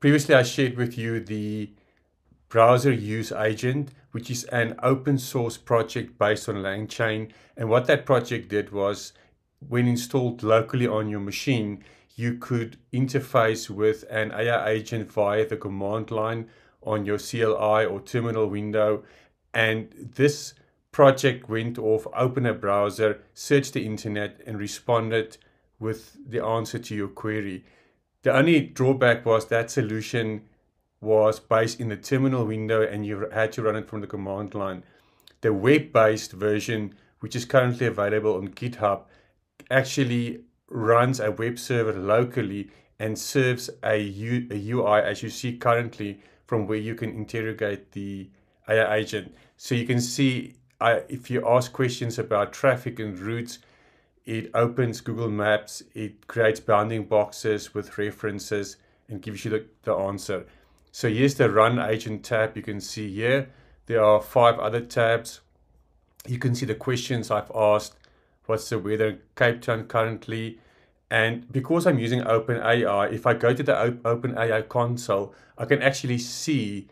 Previously, I shared with you the Browser Use Agent, which is an open source project based on LangChain. And what that project did was, when installed locally on your machine, you could interface with an AI agent via the command line on your CLI or terminal window. And this project went off, opened a browser, searched the internet, and responded with the answer to your query. The only drawback was that solution was based in the terminal window and you had to run it from the command line. The web-based version, which is currently available on GitHub, actually runs a web server locally and serves a UI, as you see currently, from where you can interrogate the AI agent. So you can see if you ask questions about traffic and routes, it opens Google Maps, it creates bounding boxes with references and gives you the answer. So here's the Run Agent tab. You can see here, there are 5 other tabs. You can see the questions I've asked. What's the weather in Cape Town currently? And because I'm using OpenAI, if I go to the OpenAI console, I can actually see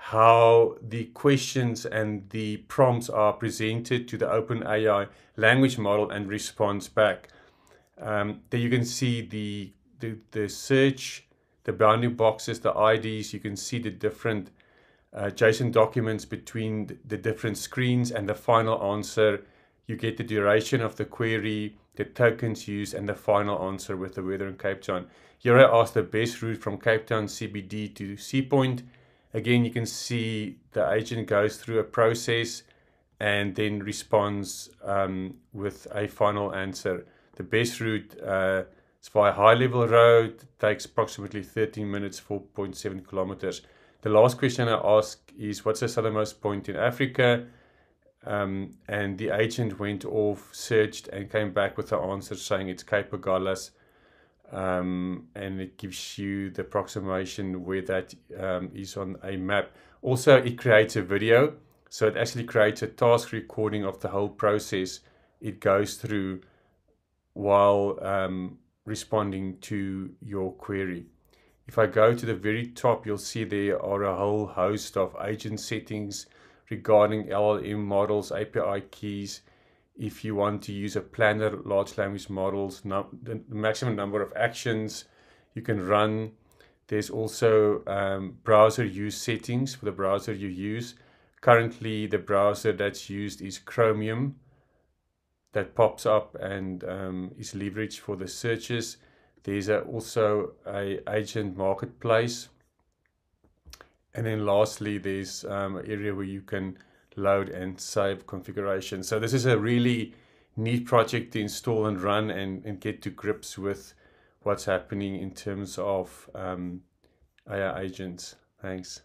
how the questions and the prompts are presented to the OpenAI language model and responds back. There you can see the search, the bounding boxes, the IDs. You can see the different JSON documents between the different screens, and the final answer. You get the duration of the query, the tokens used, and the final answer with the weather in Cape Town. Here I asked the best route from Cape Town CBD to Sea Point. Again, you can see the agent goes through a process and then responds with a final answer. The best route is via High Level Road. It takes approximately 13 minutes, 4.7 kilometers. The last question I asked is, what's the southernmost point in Africa? And the agent went off, searched, and came back with the answer saying it's Cape Agulhas. And it gives you the approximation where that is on a map. Also, it creates a video. So it actually creates a task recording of the whole process it goes through while responding to your query. If I go to the very top, you'll see there are a whole host of agent settings regarding LLM models, API keys. If you want to use a planner, large language models, the maximum number of actions you can run. There's also browser use settings for the browser you use. Currently, the browser that's used is Chromium. That pops up and is leveraged for the searches. There's also a agent marketplace. And then lastly, there's an area where you can load and save configuration. So this is a really neat project to install and run and get to grips with what's happening in terms of AI agents. Thanks.